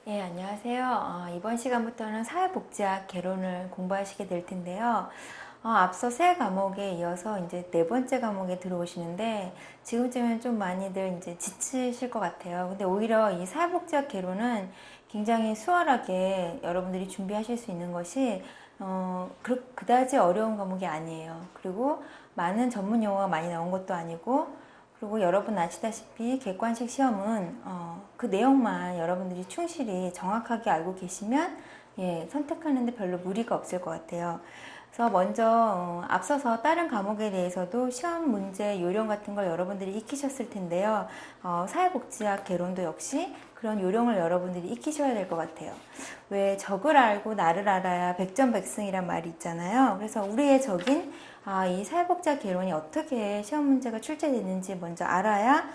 예, 안녕하세요. 이번 시간부터는 사회복지학 개론을 공부하시게 될 텐데요. 앞서 세 과목에 이어서 이제 네 번째 과목에 들어오시는데 지금쯤은 좀 많이들 이제 지치실 것 같아요. 근데 오히려 이 사회복지학 개론은 굉장히 수월하게 여러분들이 준비하실 수 있는 것이 그다지 어려운 과목이 아니에요. 그리고 많은 전문 용어가 많이 나온 것도 아니고 그리고 여러분 아시다시피 객관식 시험은 그 내용만 여러분들이 충실히 정확하게 알고 계시면 선택하는데 별로 무리가 없을 것 같아요. 그래서 먼저 앞서서 다른 과목에 대해서도 시험 문제 요령 같은 걸 여러분들이 익히셨을 텐데요. 사회복지학 개론도 역시 그런 요령을 여러분들이 익히셔야 될 것 같아요. 왜 적을 알고 나를 알아야 백전백승이란 말이 있잖아요. 그래서 우리의 적인 이 사회복지학 개론이 어떻게 시험 문제가 출제되는지 먼저 알아야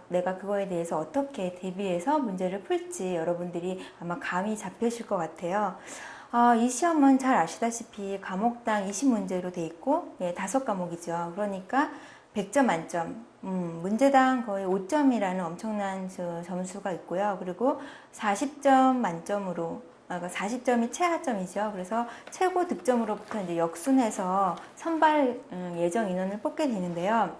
내가 그거에 대해서 어떻게 대비해서 문제를 풀지 여러분들이 아마 감이 잡히실 것 같아요. 이 시험은 잘 아시다시피 과목당 20문제로 돼 있고 5과목이죠. 그러니까 100점 만점, 문제당 거의 5점이라는 엄청난 점수가 있고요. 그리고 40점 만점으로 40점이 최하점이죠. 그래서 최고 득점으로부터 이제 역순해서 선발 예정 인원을 뽑게 되는데요.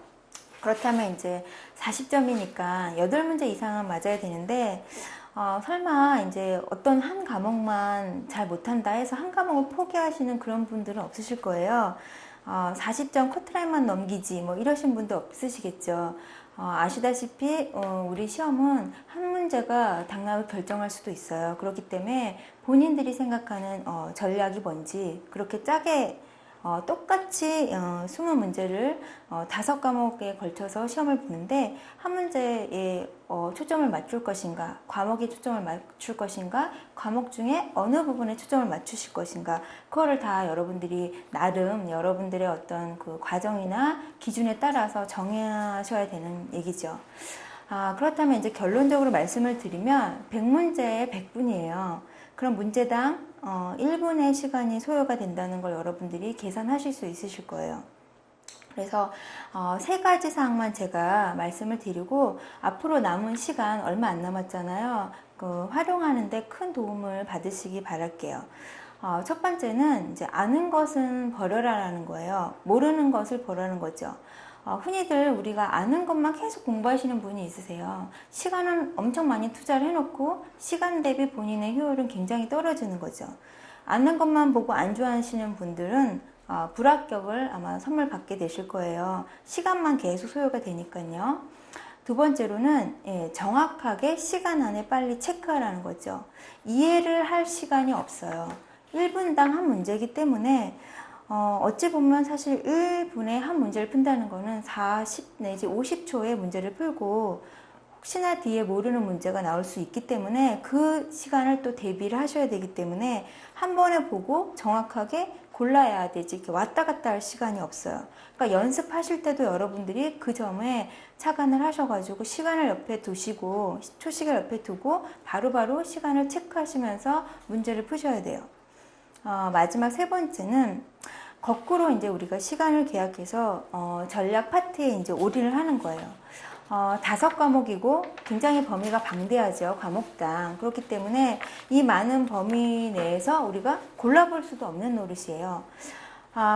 그렇다면 이제 40점이니까 8문제 이상은 맞아야 되는데 설마 이제 어떤 한 과목만 잘 못한다 해서 한 과목을 포기하시는 그런 분들은 없으실 거예요. 40점 커트라인만 넘기지 뭐 이러신 분도 없으시겠죠. 아시다시피 우리 시험은 한 문제가 당락을 결정할 수도 있어요. 그렇기 때문에 본인들이 생각하는 전략이 뭔지 그렇게 짜게 똑같이 20문제를 5과목에 걸쳐서 시험을 보는데 한 문제에 초점을 맞출 것인가, 과목에 초점을 맞출 것인가, 과목 중에 어느 부분에 초점을 맞추실 것인가, 그거를 다 여러분들이 나름 여러분들의 어떤 그 과정이나 기준에 따라서 정하셔야 되는 얘기죠. 그렇다면 이제 결론적으로 말씀을 드리면 100문제에 100분이에요. 그럼 문제당 1분의 시간이 소요가 된다는 걸 여러분들이 계산하실 수 있으실 거예요. 그래서 세 가지 사항만 제가 말씀을 드리고 앞으로 남은 시간 얼마 안 남았잖아요. 활용하는데 큰 도움을 받으시기 바랄게요. 첫 번째는 이제 아는 것은 버려라라는 거예요. 모르는 것을 버려는 거죠. 흔히들 우리가 아는 것만 계속 공부하시는 분이 있으세요. 시간은 엄청 많이 투자를 해놓고 시간 대비 본인의 효율은 굉장히 떨어지는 거죠. 아는 것만 보고 안 좋아하시는 분들은 불합격을 아마 선물 받게 되실 거예요. 시간만 계속 소요가 되니까요. 두 번째로는 정확하게 시간 안에 빨리 체크하라는 거죠. 이해를 할 시간이 없어요. 1분당 한 문제이기 때문에 어찌 보면 사실 1분에 한 문제를 푼다는 거는 40 내지 50초의 문제를 풀고 혹시나 뒤에 모르는 문제가 나올 수 있기 때문에 그 시간을 또 대비를 하셔야 되기 때문에 한 번에 보고 정확하게 골라야 되지 이렇게 왔다 갔다 할 시간이 없어요. 그러니까 연습하실 때도 여러분들이 그 점에 착안을 하셔가지고 시간을 옆에 두시고 초식을 옆에 두고 바로바로 시간을 체크하시면서 문제를 푸셔야 돼요. 마지막 세 번째는 거꾸로 이제 우리가 시간을 계약해서 전략 파트에 이제 올인을 하는 거예요. 5과목이고 굉장히 범위가 방대하죠. 과목당. 그렇기 때문에 이 많은 범위 내에서 우리가 골라볼 수도 없는 노릇이에요.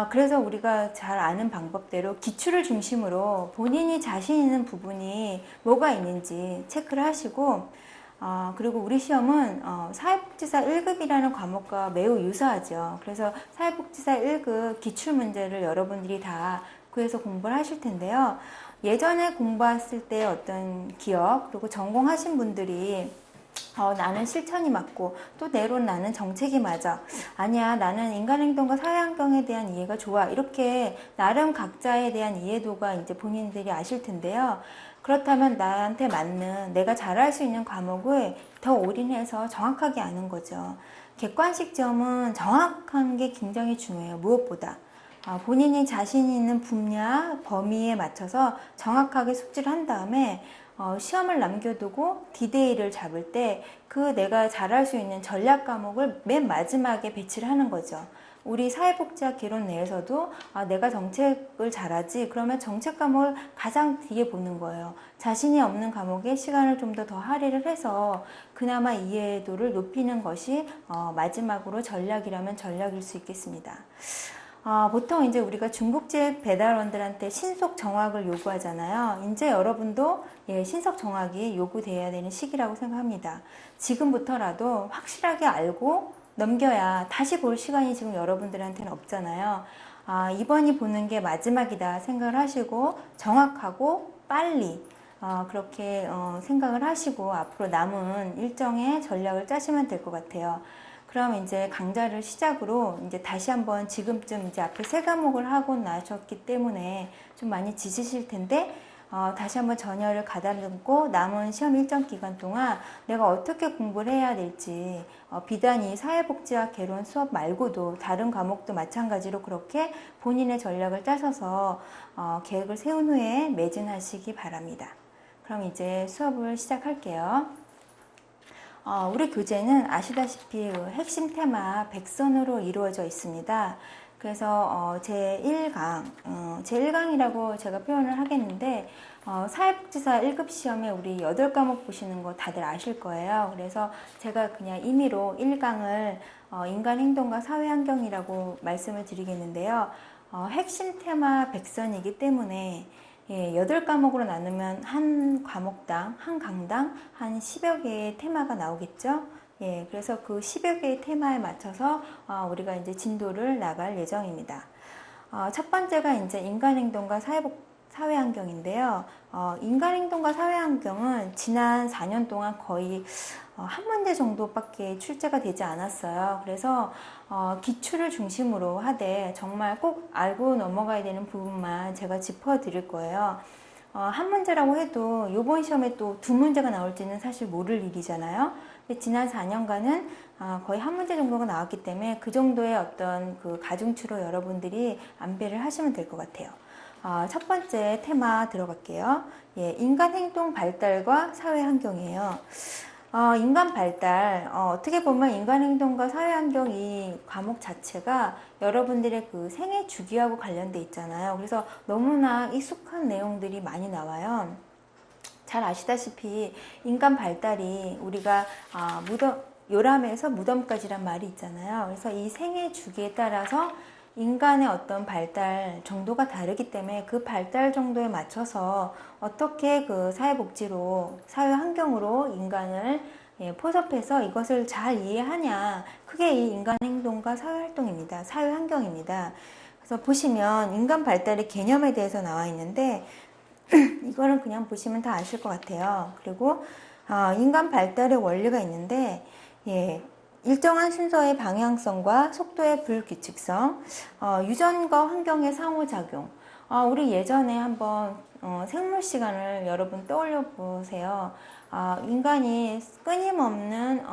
그래서 우리가 잘 아는 방법대로 기출을 중심으로 본인이 자신 있는 부분이 뭐가 있는지 체크를 하시고 그리고 우리 시험은 사회복지사 1급이라는 과목과 매우 유사하죠. 그래서 사회복지사 1급 기출문제를 여러분들이 다 구해서 공부를 하실 텐데요. 예전에 공부했을 때 어떤 기억 그리고 전공하신 분들이 나는 실천이 맞고 또 때론 나는 정책이 맞아. 아니야, 나는 인간행동과 사회환경에 대한 이해가 좋아. 이렇게 나름 각자에 대한 이해도가 이제 본인들이 아실 텐데요. 그렇다면 나한테 맞는 내가 잘할 수 있는 과목을 더 올인해서 정확하게 아는 거죠. 객관식 점은 정확한 게 굉장히 중요해요. 무엇보다. 본인이 자신 있는 분야, 범위에 맞춰서 정확하게 숙지를 한 다음에 시험을 남겨두고 디데이를 잡을 때 그 내가 잘할 수 있는 전략 과목을 맨 마지막에 배치를 하는 거죠. 우리 사회복지학 개론 내에서도 내가 정책을 잘하지, 그러면 정책 과목을 가장 뒤에 보는 거예요. 자신이 없는 과목에 시간을 좀 더 할애를 해서 그나마 이해도를 높이는 것이 마지막으로 전략이라면 전략일 수 있겠습니다. 보통 이제 우리가 중국집 배달원들한테 신속 정확을 요구하잖아요. 이제 여러분도 신속 정확이 요구되어야 되는 시기라고 생각합니다. 지금부터라도 확실하게 알고 넘겨야 다시 볼 시간이 지금 여러분들한테는 없잖아요. 이번이 보는 게 마지막이다 생각을 하시고 정확하고 빨리 그렇게 생각을 하시고 앞으로 남은 일정의 전략을 짜시면 될 것 같아요. 그럼 이제 강좌를 시작으로 이제 다시 한번 지금쯤 이제 앞에 세 과목을 하고 나셨기 때문에 좀 많이 지치실 텐데 다시 한번 전열을 가다듬고 남은 시험 일정 기간 동안 내가 어떻게 공부를 해야 될지 비단 이 사회복지학 개론 수업 말고도 다른 과목도 마찬가지로 그렇게 본인의 전략을 짜셔서 계획을 세운 후에 매진하시기 바랍니다. 그럼 이제 수업을 시작할게요. 우리 교재는 아시다시피 핵심 테마 100선으로 이루어져 있습니다. 그래서 제1강, 제1강이라고 제가 표현을 하겠는데 사회복지사 1급 시험에 우리 8과목 보시는 거 다들 아실 거예요. 그래서 제가 그냥 임의로 1강을 인간행동과 사회환경이라고 말씀을 드리겠는데요. 핵심 테마 100선이기 때문에 8과목으로 나누면 한 과목당, 한 강당 한 10여 개의 테마가 나오겠죠. 그래서 그 10여 개의 테마에 맞춰서 우리가 이제 진도를 나갈 예정입니다. 첫 번째가 이제 인간행동과 사회환경인데요. 인간행동과 사회환경은 지난 4년 동안 거의 한 문제 정도밖에 출제가 되지 않았어요. 그래서 기출을 중심으로 하되 정말 꼭 알고 넘어가야 되는 부분만 제가 짚어드릴 거예요. 한 문제라고 해도 이번 시험에 또 두 문제가 나올지는 사실 모를 일이잖아요. 근데 지난 4년간은 거의 한 문제 정도가 나왔기 때문에 그 정도의 어떤 그 가중치로 여러분들이 안배를 하시면 될 것 같아요. 첫 번째 테마 들어갈게요. 인간 행동 발달과 사회 환경이에요. 인간 발달, 어떻게 보면 인간 행동과 사회 환경 이 과목 자체가 여러분들의 그 생애 주기하고 관련돼 있잖아요. 그래서 너무나 익숙한 내용들이 많이 나와요. 잘 아시다시피 인간 발달이 우리가 요람에서 무덤까지란 말이 있잖아요. 그래서 이 생애 주기에 따라서 인간의 어떤 발달 정도가 다르기 때문에 그 발달 정도에 맞춰서 어떻게 그 사회복지로, 사회 환경으로 인간을 포섭해서 이것을 잘 이해하냐. 그게 이 인간 행동과 사회 활동입니다. 사회 환경입니다. 그래서 보시면 인간 발달의 개념에 대해서 나와 있는데 이거는 그냥 보시면 다 아실 것 같아요. 그리고 인간 발달의 원리가 있는데 일정한 순서의 방향성과 속도의 불규칙성, 유전과 환경의 상호작용. 우리 예전에 한번 생물 시간을 여러분 떠올려 보세요. 인간이 끊임없는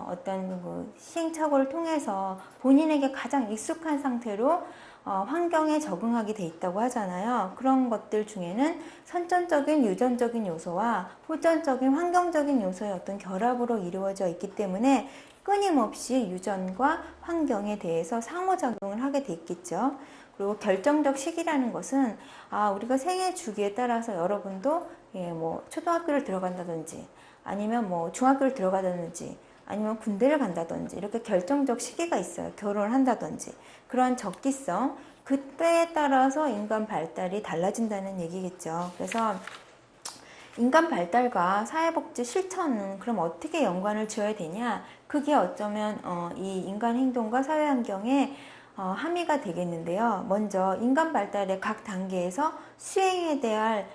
어떤 그 시행착오를 통해서 본인에게 가장 익숙한 상태로 환경에 적응하게 돼 있다고 하잖아요. 그런 것들 중에는 선천적인 유전적인 요소와 후천적인 환경적인 요소의 어떤 결합으로 이루어져 있기 때문에 끊임없이 유전과 환경에 대해서 상호작용을 하게 돼 있겠죠. 그리고 결정적 시기라는 것은 우리가 생애 주기에 따라서 여러분도 뭐 초등학교를 들어간다든지 아니면 뭐 중학교를 들어가다든지 아니면 군대를 간다든지 이렇게 결정적 시기가 있어요. 결혼을 한다든지 그러한 적기성, 그때에 따라서 인간 발달이 달라진다는 얘기겠죠. 그래서 인간 발달과 사회복지 실천은 그럼 어떻게 연관을 지어야 되냐? 그게 어쩌면 이 인간 행동과 사회 환경에 함의가 되겠는데요. 먼저 인간 발달의 각 단계에서 수행에 대한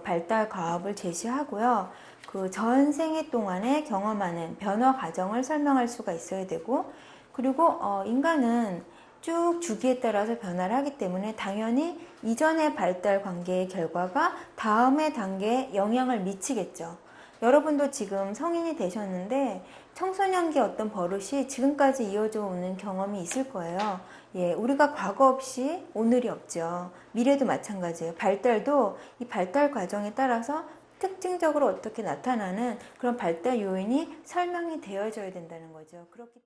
발달 과업을 제시하고요. 그 전생애 동안에 경험하는 변화 과정을 설명할 수가 있어야 되고, 그리고 인간은 쭉 주기에 따라서 변화를 하기 때문에 당연히 이전의 발달 관계의 결과가 다음의 단계에 영향을 미치겠죠. 여러분도 지금 성인이 되셨는데 청소년기의 어떤 버릇이 지금까지 이어져 오는 경험이 있을 거예요. 우리가 과거 없이 오늘이 없죠. 미래도 마찬가지예요. 발달도 이 발달 과정에 따라서 특징적으로 어떻게 나타나는 그런 발달 요인이 설명이 되어져야 된다는 거죠. 그렇기